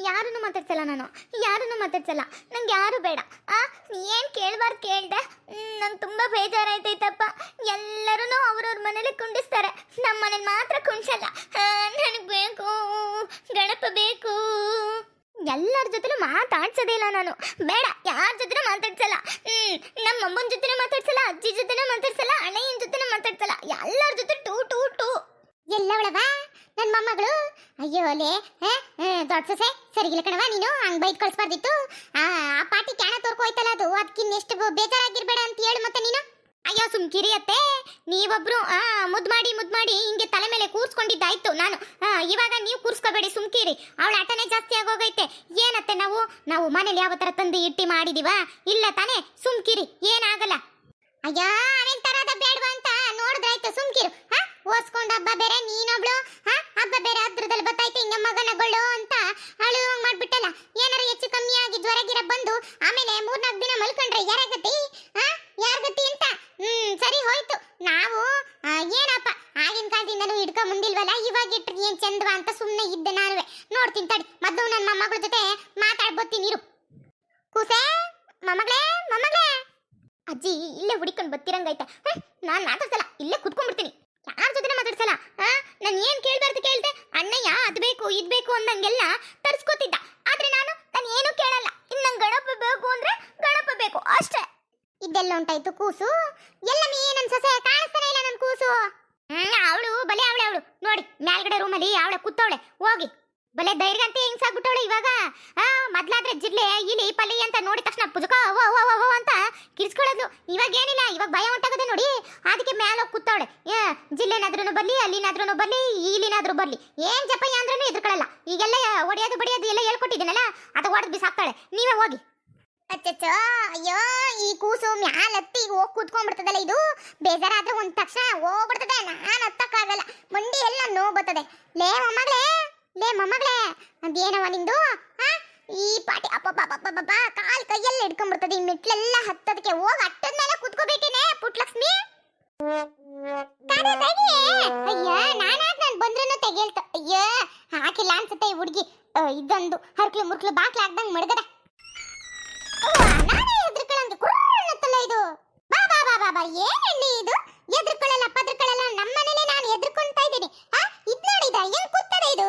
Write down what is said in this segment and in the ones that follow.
ಯಾರನ್ನು ಮಾತಾಡ್ಸಲ್ಲ ನಾನು, ಯಾರನ್ನು ಮಾತಾಡ್ಸಲ್ಲ. ನಂಗೆ ಯಾರು ಬೇಡ. ಏನು ಕೇಳಬಾರ್ದು ಕೇಳ್ದೆ. ನಂಗೆ ತುಂಬ ಬೇಜಾರಾಯ್ತೈತಪ್ಪ. ಎಲ್ಲರೂ ಅವ್ರವ್ರ ಮನೇಲಿ ಕುಂಡಿಸ್ತಾರೆ, ನಮ್ಮ ಮನೇಲಿ ಮಾತ್ರ ಕುಂಡ್ಸಲ್ಲ. ನನಗೆ ಬೇಕು, ಗಣಪ ಬೇಕು. ಎಲ್ಲರ ಜೊತೆನೂ ಮಾತಾಡ್ಸೋದೇ ಇಲ್ಲ ನಾನು. ಬೇಡ, ಯಾರ ಜೊತೆನೂ ಮಾತಾಡ್ಸಲ್ಲ. ನಮ್ಮ ಅಮ್ಮನ ಜೊತೆನೂ ಮಾತಾಡ್ಸಲ್ಲ, ಅಜ್ಜಿ ಜೊತೆನೂ ಮಾತಾಡ್ಸಲ್ಲ, ಅಣ್ಣಯ್ಯನ ಜೊತೆನೂ ಮಾತಾಡ್ಸಲ್ಲ. ಎಲ್ಲರ ಜೊತೆ ಟೂ ಟೂ ಟೂ. ಎಲ್ಲವಳವ ನನ್ನ ಮೊಮ್ಮಗಳು. ಅಯ್ಯೋ ಅಲ್ಲೇ ದೊಡ್ಡ ಸೊಸೆ ಸರಿಗಿಲ್ಲ ಕಣವ. ನೀನು ಹಂಗೆ ಬೈದ್ ಕಳಿಸ್ಬಾರ್ದಿತ್ತು. ಆ ಪಾಟಿ ಕ್ಯಾಣ ತೋರ್ಕೋಯ್ತಲ್ಲ, ಅದು ಅದಕ್ಕಿನ್ನೆಷ್ಟು ಬೇಜಾರಾಗಿರ್ಬೇಡ ಅಂತ ಹೇಳು ಮತ್ತೆ ನೀನು. ಅಯ್ಯೋ ಸುಮ್ಕಿರಿ ಅತ್ತೆ, ನೀವೊಬ್ರು ಮುದ್ದು ಮಾಡಿ ಹಿಂಗೆ ತಲೆ ಮೇಲೆ ಕೂರ್ಸ್ಕೊಂಡಿದ್ದಾಯ್ತು. ನಾನು ಇವಾಗ ನೀವು ಕೂರ್ಸ್ಕೋಬೇಡಿ, ಸುಮ್ಕಿರಿ. ಅವಳ ಆಟನೇ ಜಾಸ್ತಿ ಆಗೋಗೈತೆ. ಏನತ್ತೆ ನಾವು ಮನೇಲಿ ಯಾವ ಥರ ತಂದು ಇಟ್ಟಿ ಮಾಡಿದೀವ? ಇಲ್ಲ ತಾನೇ, ಸುಮ್ಕಿರಿ, ಏನಾಗಲ್ಲ. ಅಯ್ಯೋ ಅವೇನ್ ತರದ ಬೇಡವಾ ಅಂತ ನೋಡಿದ್ರಾಯ್ತು, ಸುಮ್ಕಿರು. ಓಸ್ಕೊಂಡ್ ಹಬ್ಬ ಬೇರೆ, ನೀನೊಬ್ಳು ಹಬ್ಬ ಬೇರೆ ಹತ್ರದಲ್ಲಿ ಬತ್ತೈತೆ, ಹಿಂಗ ಮಗನಗಳು ಅಂತ ಅಳು ಮಾಡ್ಬಿಟ್ಟಲ್ಲ. ಏನಾರ ಹೆಚ್ಚು ಕಮ್ಮಿ ಆಗಿ ಜ್ವರ ಗಿರ ಬಂದು ಆಮೇಲೆ 3-4 ದಿನ ಮಲ್ಕೊಂಡ್ರೆ ಯಾರಾಗತ್ತಿ ಯಾರ್ಗತ್ತಿ ಅಂತ. ಸರಿ ಹೋಯ್ತು. ನಾವು ಏನಪ್ಪ ಆಗಿನ ಕಾಲದಿಂದಲೂ ಹಿಡ್ಕ ಮುಂದಿಲ್ವಲ್ಲ, ಇವಾಗ ಇಟ್ರಿ ಏನ್ ಚಂದವಾ ಅಂತ ಸುಮ್ಮನೆ ಇದ್ದೆ. ನಾನುವೆ ನೋಡ್ತೀನಿ ತಡಿ, ಮೊದಲು ನನ್ನ ಮೊಮ್ಮಗಳ ಜೊತೆ ಮಾತಾಡ್ಬೋತೀನಿ ಇರು. ಕೂಸೆ, ಮೊಮ್ಮಗಳೇ ಅಜ್ಜಿ ಇಲ್ಲೇ ಹುಡಿಕೊಂಡು ಬತ್ತಿರಂಗೈತೆ. ನಾನು ಮಾತಾಡ್ಸಲ್ಲ, ಇಲ್ಲೇ ಕುತ್ಕೊಂಡ್ಬಿಡ್ತೀನಿ. ಯಾರ ಜೊತೆ ಮಾತಾಡ್ಸಲ್ಲ. ನಾನು ಏನು ಕೇಳ್ಬಾರ್ದು ಕೇಳ್ದೆ. ಅಣ್ಣಯ್ಯ ಅದು ಬೇಕು ಇದು ಬೇಕು ಅಂದಂಗೆಲ್ಲ ತರ್ಸ್ಕೊತಿದ್ದ. ಆದ್ರೆ ನಾನು ಏನು ಕೇಳಲ್ಲ. ಇನ್ನು ನಂಗೆ ಗಣಪ ಬೇಕು ಅಂದ್ರೆ ಗಣಪ ಬೇಕು ಅಷ್ಟೇ. ಇದೆಲ್ಲ ಉಂಟಾಯ್ತು ಕೂಸು. ಎಲ್ಲ ನನ್ನ ಸೊಸೆ ಕಾಣಿಸ್ತಾನೆ ಇಲ್ಲ ನನ್ನ ಕೂಸು. ಅವಳು ಬಲೆ ಅವಳು ನೋಡಿ, ಮೇಲ್ಗಡೆ ರೂಮಲ್ಲಿ ಅವಳೆ ಕೂತವಳೆ. ಹೋಗಿ ಬಲೆ ಧೈರ್ಯ ಅಂತ ಹಿಂಗ್ಸಾಗ್ಬಿಟ್ಟವಳೆ ಇವಾಗ. ಮೊದ್ಲಾದ್ರೆ ಜಿರ್ಲೆ ಇಲಿ ಪಲಿ ಅಂತ ನೋಡಿದ ತಕ್ಷಣ ಪುಜಕ ಓ ಅಂತ ಕಿರ್ಸ್ಕೊಳ್ಳೋದು. ಇವಾಗ ಏನಿಲ್ಲ, ಇವಾಗ ಭಯ ಉಂಟಾಗದೆ ನೋಡಿ. ಅದಕ್ಕೆ ಮೇಲೋಗಿ ಕೂತವಳೆ. ಜಿಲ್ಲೆನಾದ್ರೂ ಬರ್ಲಿ, ಅಲ್ಲಿನಾದ್ರೂ ಬರ್ಲಿ, ಇಲಿನಾದ್ರೂ ಬರ್ಲಿ, ಏನ್ ಜಪಯ್ಯ ಅಂದ್ರೂ ಎದುರ್ಕೊಳ್ಳಲ್ಲ. ಈಗೆಲ್ಲ ಒಡೆಯೋದು ಬಡಿಯೋದು ಎಲ್ಲ ಹೇಳ್ಕೊಟ್ಟಿದ್ದೀನಲ್ಲ, ಅದು ಹೊಡೆದು ಬಿಸಾಕ್ತಾಳೆ. ನೀವೇ ಹೋಗಿ. ಅಚ್ಚಚ್ಚೋ, ಅಯ್ಯೋ ಈ ಕೂಸು ಮ್ಯಾಲತ್ತಿ ಹೋಗಿ ಕೂತ್ಕೊಂಡ್ಬಿಡ್ತದಲ್ಲ. ಇದು ಬೇಜಾರಾದ್ರೆ ಒಂದ್ ತಕ್ಷಣ ಹೋಗ್ಬಿಡ್ತದೆ. ನಾನು ಹತ್ತಕ್ಕಾಗಲ್ಲ, ಮಂಡಿ ಎಲ್ಲ ನೋವು ಬರ್ತದೆ. ಲೇ ಮೊಮ್ಮಗಳೇ ಅದೇನವ ನಿಂದು? ಈ ಪಾಟಿ ಅಪ್ಪಬ್ಬಬ್ಬಬ್ಬ ಕಾಲ್ ಕೈಯಲ್ಲಿ ಹಿಡ್ಕೊಂಡ್ಬಿಡ್ತದೆ. ಈ ಮೆಟ್ಲೆಲ್ಲ ಹತ್ತದಕ್ಕೆ ಹೋಗಿ ಅಟ್ಟದ ಮೇಲೆ ಕೂತ್ಕೋಬೇಕೇನೆ ಪುಟ್ಲಕ್ಷ್ಮಿ. ಅಯ್ಯ ನಾನಾಗ ನಾನು ಬಂದ್ರೂ ತೆಗೇಳ್ತ. ಅಯ್ಯ ಹಾಕಿಲ್ಲ ಅನ್ಸುತ್ತೆ ಈ ಹುಡುಗಿ. ಇದೊಂದು ಹರ್ಕ್ಲು ಮುರ್ಕ್ಲು ಬಾಕ್ಲ ಹಾಕ್ದಂಗ್ ಮಡಗದ. ನಾನೇ ಎದ್ರಕೊಳ್ಳಂಗೆ ಕುರುತ್ತಲ್ಲ ಇದು. ಬಾ ಏನಲ್ಲಿ ಇದು? ಎದ್ರಕೊಳ್ಳಲ್ಲ ಪದ್ರಕೊಳ್ಳಲ್ಲ. ನಮ್ಮನೇಲೆ ನಾನು ಎದ್ರಕೊಂಡ್ತಾ ಇದ್ದೀನಿ. ಇದ್ ನೋಡಿದ ಏನ್ ಕೂತದ ಇದು?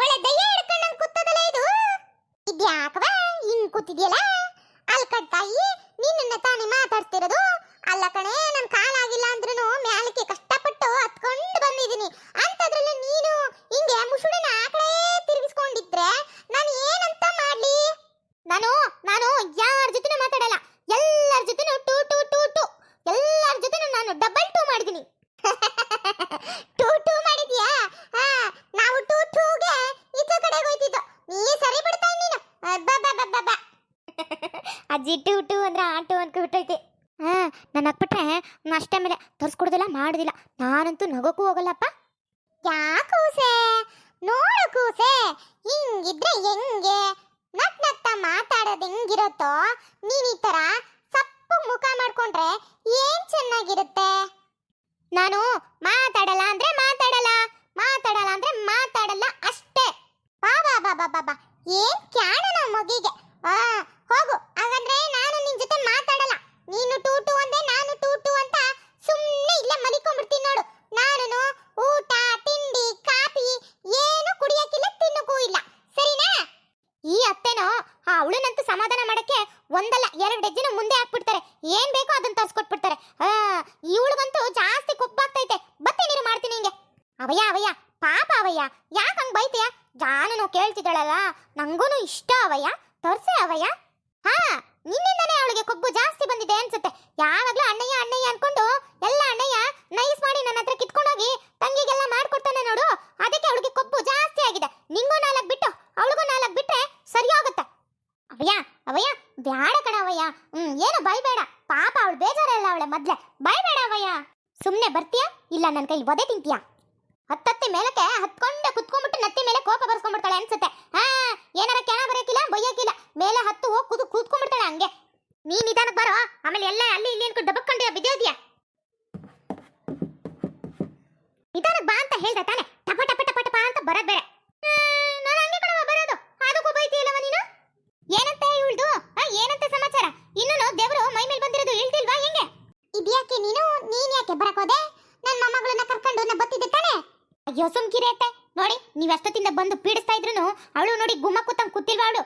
ಒಳ್ಳೆ ದಯ್ಯ ಹಿಡ್ಕೊಂಡಂಗ್ ಕೂತದಲ್ಲ ಇದು. ಇದ್ಯಾಕವ ಹಿಂಗ್ ಕೂತಿದ್ಯಲ್ಲ? ಅಲ್ಕಡ್ ತಾಯಿ, ನಿನ್ನ ತಾನೇ ಮಾತಾಡ್ತಿರೋದು. ಅಲ್ಲ ಕಣೆ, ನನ್ ಕಾಲಾಗಿಲ್ಲ ಅಂದ್ರೂ ಮ್ಯಾಲಕ್ಕೆ ಕಷ್ಟಪಟ್ಟು ಹತ್ಕೊಂಡು ಬಂದಿದ್ದೀನಿ. ಅಂತದ್ರಲ್ಲಿ ನೀನು ಹಿಂಗೆ ಮುಸುಡಿನ ಆ ಕಡೆ ತಿರುಗಿಸ್ಕೊಂಡಿದ್ರೆ ನಾನು ಏನಂತ ಮಾಡ್ಲಿ? ನಾನು ಯಾರ ಜೊತೆನೂ ಮಾತಾಡಲ್ಲ. ಎಲ್ಲರ ಜೊತೆನೂ ಟೂ ಟೂ ಟೂ ಟೂ. ಎಲ್ಲರ ಜೊತೆನೂ ನಾನು ಡಬಲ್ ಟೂ ಮಾಡಿದ್ದೀನಿ. ಟೂ ಟೂ ಮಾಡಿದ್ಯಾ? ನಾವು ಟೂ ಟೂಗೆ ಈಚೆ ಕಡೆಗೆ ಹೋಯ್ತಿದ್ದು. ನೀ ಸರಿ ಬಿಡ್ತಾ ನೀನು. ಬಾ ಅಜ್ಜಿ ಟೂ ಟೂ ಅಂದ್ರೆ ಆಟೋ ಅನ್ಕೊಬಿಟ್ಟೈತಿ. ನನ್ನ ಹಾಕ್ಬಿಟ್ರೆ ಅಷ್ಟೇ ಮೇಲೆ ತೋರಿಸ್ಕೊಡೋದಿಲ್ಲ, ಮಾಡೋದಿಲ್ಲ. ನಾನಂತೂ ನಗೋಕ್ಕೂ ಹೋಗಲ್ಲಪ್ಪ. ಯಾಕೂಸೆ ನೋಡು ಕೂಸೆ, ಹಿಂಗಿದ್ರೆ ಹೆಂಗೆ? ನಗ್ನಗ್ತಾ ಮಾತಾಡೋದು ಹೆಂಗಿರುತ್ತೋ, ನೀನ್ ಈ ತರ ಸಪ್ಪು ಮುಖ ಮಾಡ್ಕೊಂಡ್ರೆ ಏನ್ ಚೆನ್ನಾಗಿರುತ್ತೆ. ನಾನು ಮಾತಾಡಲ್ಲ ಅಂದ್ರೆ ಮಾತಾಡಲ್ಲ ಅಷ್ಟೇ. ಬಾ ಏನ್ ಕ್ಯಾಣ ನಮ್ಮ ಮಗಿಗೆ. ಹೋಗು, ಹಾಗಂದ್ರೆ ನಾನು ನಿನ್ ಜೊತೆ ಮಾತಾಡಲ್ಲ. ನೀನು ಟೂ ಟೂ ಅಂದೆ, ನಾನು ಟೂ ಟೂ ಅಂತ ಸುಮ್ಮನೆ ಇಲ್ಲೇ ಮಲಿಕೊಂಡ್ಬಿಡ್ತೀನಿ ನೋಡು. ನಾನು ಊಟ ತಿಂಡಿ ಕಾಫಿ ಏನು ಕುಡಿಯಕ್ಕಿಲ್ಲ, ತಿನ್ನಕ್ಕೂ ಇಲ್ಲ. ಸರಿನಾ? ಈ ಅತ್ತೆನೋ ಅವಳನ್ನಂತೂ ಸಮಾಧಾನ ಮಾಡಕ್ಕೆ ಒಂದಲ್ಲ 2 ಹೆಜ್ಜೆನ ಮುಂದೆ ಹಾಕ್ಬಿಡ್ತಾರೆ. ಏನ್ ಬೇಕೋ ಅದನ್ನ ತರ್ಸ್ಕೊಟ್ಬಿಡ್ತಾರೆ. ಇವಳಿಗಂತೂ ಜಾಸ್ತಿ ಕೊಬ್ಬಾಗ್ತೈತೆ. ಬತ್ತೆ ನೀರು ಮಾಡ್ತೀನಿ ಹಿಂಗೆ. ಅವಯ್ಯ ಪಾಪ ಅವಯ್ಯ, ಯಾಕೆ ಹಂಗೆ ಬೈತೀಯ? ಜಾನು ಕೇಳ್ತಿದ್ದಾಳಲ್ಲ, ನಂಗೂನು ಇಷ್ಟ ಅವಯ್ಯ, ತರ್ಸೆ ಅವಯ್ಯ. ನಿನ್ನಿಂದನೇ ಅವಳಿಗೆ ಕೊಬ್ಬು ಜಾಸ್ತಿ ಬಂದಿದೆ ಅನ್ಸುತ್ತೆ. ಯಾವಾಗ್ಲೂ ಅಣ್ಣಯ್ಯ ಅನ್ಕೊಂಡು ಎಲ್ಲ ಅಣ್ಣಯ್ಯ ನೈಸ್ ಮಾಡಿ ನನ್ನ ಹತ್ರ ಕಿತ್ಕೊಂಡೋಗಿ ತಂಗಿಗೆಲ್ಲ ಮಾಡ್ಕೊಡ್ತಾನೆ ನೋಡು. ಅದಕ್ಕೆ ಅವಳಿಗೆ ಕೊಬ್ಬು ಜಾಸ್ತಿ ಆಗಿದೆ. ನಿಂಗೂ 4 ಬಿಟ್ಟು ಅವಳಿಗೂ 4 ಬಿಟ್ರೆ ಸರಿ ಹೋಗುತ್ತೆ. ಅವಯ್ಯ ಬ್ಯಾಡ ಕಣ ಅವಯ್ಯ. ಏನು ಬೈಬೇಡ, ಪಾಪ ಅವಳು ಬೇಜಾರಲ್ಲ ಅವಳೆ ಮೊದ್ಲೆ. ಬೈಬೇಡ ಅವಯ್ಯ. ಸುಮ್ಮನೆ ಬರ್ತೀಯಾ ಇಲ್ಲ ನನ್ನ ಕೈ ಒದೆ ತಿಂತೀಯಾ? ಹತ್ತತ್ತಿ ಮೇಲಕ್ಕೆ ಹತ್ಕೊಂಡೆ ಕುತ್ಕೊಂಡ್ಬಿಟ್ಟು ನತ್ತಿ ಮೇಲೆ ಕೋಪ ಬರ್ಸ್ಕೊಂಡ್ಬಿಡ್ತಾಳೆ ಅನ್ಸುತ್ತೆ. ಏನಾರ ಕೆಣ ಬರೋಕಿಲ್ಲ, ಬೈಯೋಕಿಲ್ಲ, ಮೇಲೆ ಹತ್ತು ಹೋಗಿ ಕೂತ್ಕೊಂಡ್ಬಿಡ್ತಾಳೆ ಹಂಗೆ. ನೀ ನಿಧಾನಕ್ಕೆ ಬರೋ, ಆಮೇಲೆ ಎಲ್ಲ ಅಲ್ಲಿ ಇಲ್ಲಿ ಅನ್ಕೊಂಡು ದಬಕ್ಕೊಂಡೆ ಬಿದ್ದೋದ್ಯಾ. ನಿಧಾನಕ್ಕೆ ಬಾ ಅಂತ ಹೇಳ್ದೆ ತಾನೆ. ಟಪ ಟಪ ಟಪ ಟಪ ಅಂತ ಬರೋದ್ ಬೇರೆ. ನಾನು ಹಂಗೆ ಕಣವ ಬರೋದು, ಅದಕ್ಕೂ ಬೈತೀಯ. ಅಯ್ಯೋ ಸುಮ್ಕಿರಿ ಅತ್ತೆ. ನೋಡಿ ನೀವ್ ಎಷ್ಟೊತ್ತಿಂದ ಬಂದು ಪೀಡಿಸ್ತಾ ಇದ್ರು ಅವಳು ನೋಡಿ ಗುಮ್ಮ ಕೂತಂಗ್ ಕೂತಿಲ್ವಾ ಅವಳು.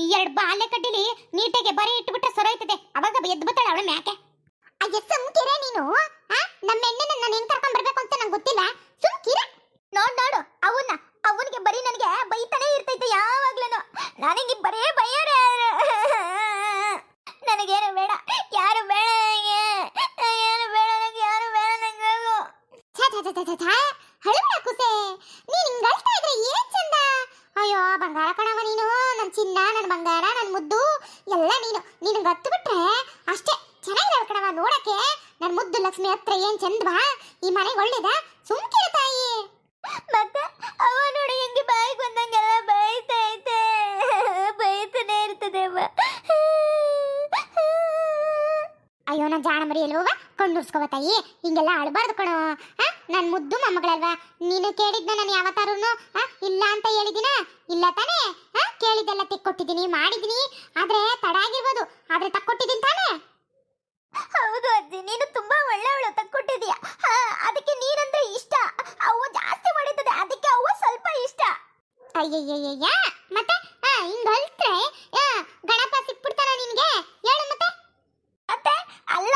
ಈ 2 ಬಾಲ್ಯ ಕಡ್ಡಿಲಿ ನೀಟಾಗೆ ಬರೀ ಇಟ್ಬಿಟ್ರೆ ಸರೋಯ್ತದೆ. ಅವಾಗ ಎದ್ದು ಬತ್ತಾಳ ಅವಳ ಮ್ಯಾಕೆ. ಅಯ್ಯ ಸುಮ್ಕಿರೆ ನೀನು. ನಮ್ಮ ಹೆಣ್ಣನ್ನ ನಾನು ಹೆಂಗ್ ಕರ್ಕೊಂಡ್ ಬರ್ಬೇಕು ಅಂತ ನಂಗೆ ಗೊತ್ತಿಲ್ಲ. ಸುಮ್ಕಿರೆ. ನೋಡು ಅವನಿಗೆ ಬರೀ ನನಗೆ ಬೈತಾನೆ ಇರ್ತೈತೆ ಯಾವಾಗ್ಲೂ. ನನಗೆ ಬರೀ ಬೈಯೋರೆ. ನನಗೇನು ಬೇಡ, ಯಾರು ಬೇಡ, ಏನು ಬೇಡ, ನನಗೆ ಯಾರು ಬೇಡ. ನಂಗೆ ಹಳಬ ಕುಸೆ ನೀನ್ ಹಿಂಗ್ ಅಳ್ತಾ ಇದ್ರೆ ಏನ್ ಚಂದ. ಅಯ್ಯೋ ಬಂಗಾರ ಕಣವ ನೀನು, ನನ್ ಚಿನ್ನ, ನನ್ ಬಂಗಾರ, ನನ್ ಮುದ್ದು ಎಲ್ಲ ನೀನು. ನಿನಗೆ ಹತ್ತು ಬಿಟ್ರೆ ಅಷ್ಟೇ ಚೆನ್ನಾಗಿರಲ್ಲ ಕಣವ ನೋಡಕ್ಕೆ. ನನ್ ಮುದ್ದು ಲಕ್ಷ್ಮಿ ಹತ್ರ ಏನ್ ಚಂದವಾ. ಈ ಮನೆಗೆ ಒಳ್ಳೇದ. ಸುಮ್ಕಿರ ತಾಯಿ. ಮತ್ತೆ ಅವ ನೋಡಿ ಹೆಂಗೆ ಬಾಯಿಗೆ ಬಂದಂಗೆಲ್ಲ ಬೈತೈತೆ, ಬೈತಾನೆ ಇರ್ತದೆ ಅವ್ವ. ಅಯ್ಯೋ ನನ್ ಜಾಣ ಮರಿ ಎಲ್ಲವ ಕಣ್ಣುರ್ಸ್ಕೋವ ತಾಯಿ. ಹಿಂಗೆಲ್ಲ ಅಳಬಾರ್ದು ಕಣೋ. ನನ್ ಮುದ್ದು ಮೊಮ್ಮಗಳಲ್ವಾ. ನೀನು ಕೇಳಿದ್ನ ನಾನು ಯಾವತ್ತಾರೂನು ಇಲ್ಲ ಅಂತ ಹೇಳಿದಿನ? ಇಲ್ಲ ತಾನೇ? ಕೇಳಿದ್ದೆಲ್ಲ ತೆಕ್ಕೊಟ್ಟಿದ್ದೀನಿ, ಮಾಡಿದೀನಿ. ಆದ್ರೆ ತಡ ಆಗಿರ್ಬೋದು, ಆದ್ರೆ ತಕ್ಕೊಟ್ಟಿದ್ದೀನಿ ತಾನೇ? ಹೌದು ಅಜ್ಜಿ, ನೀನು ತುಂಬಾ ಒಳ್ಳೆಯವಳು, ತಕ್ಕೊಟ್ಟಿದೀಯ. ಅದಕ್ಕೆ ನೀನಂದ್ರೆ ಇಷ್ಟ. ಅವ್ವ ಜಾಸ್ತಿ ಮಾಡಿದ್ದದೆ, ಅದಕ್ಕೆ ಅವ್ವ ಸ್ವಲ್ಪ ಇಷ್ಟ. ಅಯ್ಯಯ್ಯಯ್ಯ ಮತ್ತೆ ಹಿಂಗ ಅಳ್ತ್ರೆ ಗಣಪ ಸಿಕ್ಬಿಡ್ತಾನ ನಿನ್ಗೆ? ಹೇಳು ಮತ್ತೆ. ಮತ್ತೆ ಅಲ್ಲ,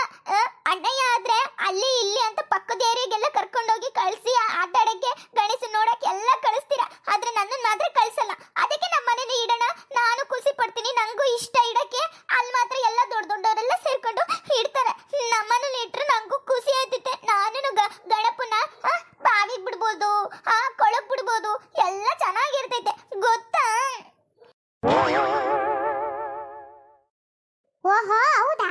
ಅಣ್ಣಯ್ಯ ಆದ್ರೆ ಅಲ್ಲಿ ಇಲ್ಲಿ ಅಂತ ಪಕ್ಕದ ಏರಿಯಾಗೆಲ್ಲ ಕರ್ಕೊಂಡೋಗಿ ಕಳಿಸಿ ಆಟಾಡಕ್ಕೆ, ಗಣೇಶ ನೋಡಕ್ಕೆ ಎಲ್ಲ ಕಳಿಸ್ತೀರಾ. ಆದ್ರೆ ನನ್ನನ್ನು ಮಾತ್ರ ಕಳ್ಸಲ್ಲ. ಅದಕ್ಕೆ ನಮ್ಮ ಮನೇಲಿ ಇಡೋಣ, ನಾನು ಖುಷಿ ಪಡ್ತೀನಿ, ನಂಗೂ ಇಷ್ಟ ಇಡಕ್ಕೆ. ಅಲ್ಲಿ ಮಾತ್ರ ಎಲ್ಲ ದೊಡ್ಡವರೆಲ್ಲ ಸೇರ್ಕೊಂಡು ಇಡ್ತಾರೆ. ನಮ್ಮನೇಲಿ ಇಟ್ರೆ ನಂಗೂ ಖುಷಿ ಆಯ್ತೈತೆ. ನಾನು ಗಣಪನ ಬಾವಿಗೆ ಬಿಡ್ಬೋದು, ಕೊಳಕ್ ಬಿಡ್ಬೋದು, ಎಲ್ಲ ಚೆನ್ನಾಗಿರ್ತೈತೆ ಗೊತ್ತಾ? ಓಹೋ ಹೌದಾ?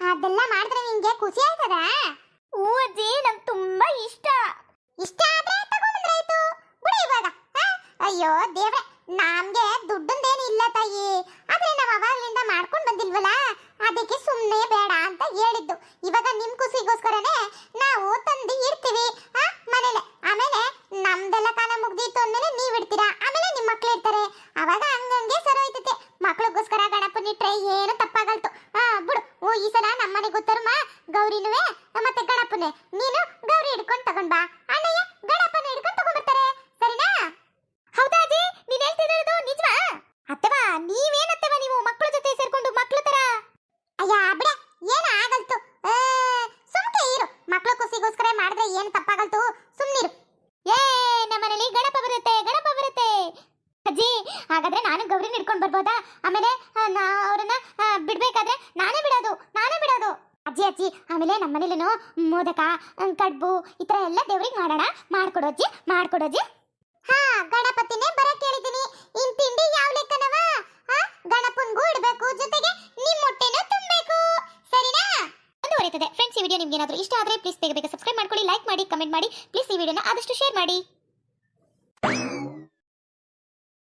ಅದೆಲ್ಲ ಮಾಡಿದ್ರೆ ನಿಂಗೆ ಖುಷಿ ಆಯ್ತದ? ಹ್ಞೂ ಅಜ್ಜಿ, ನಂಗೆ ತುಂಬಾ ಇಷ್ಟ. ಇಷ್ಟ ಆದ್ರೆ ತಗೊಂಡ್ಬಂದ್ರಾಯ್ತು ಬಿಡು ಇವಾಗ. ಅಯ್ಯೋ ದೇವ್ರೆ, ನಮ್ಗೆ ದುಡ್ಡಂದೇನು ಇಲ್ಲ ತಾಯಿ. ಆದ್ರೆ ನಾವು ಅವಾಗ್ಲಿಂದ ಮಾಡ್ಕೊಂಡು ಬಂದಿಲ್ವಲ್ಲ, ಅದಕ್ಕೆ ಸುಮ್ಮನೆ ಬೇಡ ಅಂತ ಹೇಳಿದ್ದು. ಇವಾಗ ನಿಮ್ ಖುಷಿಗೋಸ್ಕರನೇ ನಾವು ತಂದು ಇರ್ತೀವಿ ಮನೇಲೆ. ಆಮೇಲೆ ನಮ್ದೆಲ್ಲ ಕಾಲ ಮುಗ್ದಿತ್ತು ಅಂದ್ಮೇಲೆ ನೀವ್ ಇಡ್ತೀರಾ, ಆಮೇಲೆ ನಿಮ್ ಮಕ್ಳು ಇರ್ತಾರೆ. ಅವಾಗ ಹಂಗಂಗೆ ಸರೋಯ್ತತೆ. ಮಕ್ಳಿಗೋಸ್ಕರ ಗಣಪನಿಟ್ರೆ ಏನು ತಪ್ಪಾಗಲ್ತು. ಬಿಡು. ಈ ಸಲ ನಮ್ಮನೆ ಗೊತ್ತರ್ಮ ಗೌರಿನುವೆ ಮತ್ತೆ ಗಣಪನೇ. ನೀನು ಗೌರಿ ಹಿಡ್ಕೊಂಡು ತಗೊಂಡ್ ಬಾ, ಅಣ್ಣಯ್ಯ ಗಣಪನ ಹಿಡ್ಕೊಂಡು ತಗೊಂಡ್ಬರ್ತಾರೆ. ಸರಿನಾ? ಹೌದಾ ಅಜ್ಜಿ, ನೀನ್ ಹೇಳ್ತಿರೋದು ನಿಜವಾ? ಅಥವಾ ನೀವೇನತ್ತವ ನೀವು ಮಕ್ಕಳ ಜೊತೆ ಸೇರ್ಕೊಂಡು ಮಕ್ಳ ತರ? ಅಯ್ಯ ಬಿಡ, ಏನು ಆಗಲ್ತು. ಸುಮ್ಕೆ ಇರು. ಮಕ್ಳ ಖುಷಿಗೋಸ್ಕರ ಮಾಡಿದ್ರೆ ಏನು ತಪ್ಪಾಗಲ್ತು. ಸುಮ್ನಿರು. ನಮ್ಮನೇಲಿ ಗಣಪ ಬರುತ್ತೆ, ಗಣಪ ಬರುತ್ತೆ. ಅಜ್ಜಿ ಹಾಗಾದ್ರೆ ನಾನು ಗೌರಿನ ಹಿಡ್ಕೊಂಡು ಬರ್ಬೋದಾ? ಆಮೇಲೆ ಅವ್ರನ್ನ ಬಿಡ್ಬೇಕಾದ್ರೆ ನಾನೇ ಬಿಡೋದು. ಅಜ್ಜಿ ಆಮೇಲೆ ನಮ್ಮ ಮನೇಲೇನು ಮೋದಕ, ಕಡ್ಬು ಈ ತರ ಎಲ್ಲ ದೇವ್ರಿಗೆ ಮಾಡೋಣ. ಮಾಡ್ಕೊಡೋಜ್ಜಿ. ಗಣಪತಿನೇ ಬರಕ್ ಹೇಳಿದೀನಿ. ಇನ್ ತಿಂಡಿ ಯಾವ ಲೆಕ್ಕನವ? ಗಣಪನ್ಗೂ ಇಡ್ಬೇಕು, ಜೊತೆಗೆ ನಿಮ್ ಹೊಟ್ಟೆನೂ ತುಂಬಬೇಕು. ಸರಿನಾ? ಮುಂದುವರಿತದೆ. ಫ್ರೆಂಡ್ಸ್, ಈ ವಿಡಿಯೋ ನಿಮ್ಗೆ ಏನಾದರೂ ಇಷ್ಟ ಆದ್ರೆ ಪ್ಲೀಸ್ ಬೇಗ ಸಬ್ಸ್ಕ್ರೈಬ್ ಮಾಡ್ಕೊಳ್ಳಿ, ಲೈಕ್ ಮಾಡಿ, ಕಮೆಂಟ್ ಮಾಡಿ. ಪ್ಲೀಸ್ ಈ ವಿಡಿಯೋನ ಆದಷ್ಟು ಶೇರ್ ಮಾಡಿ.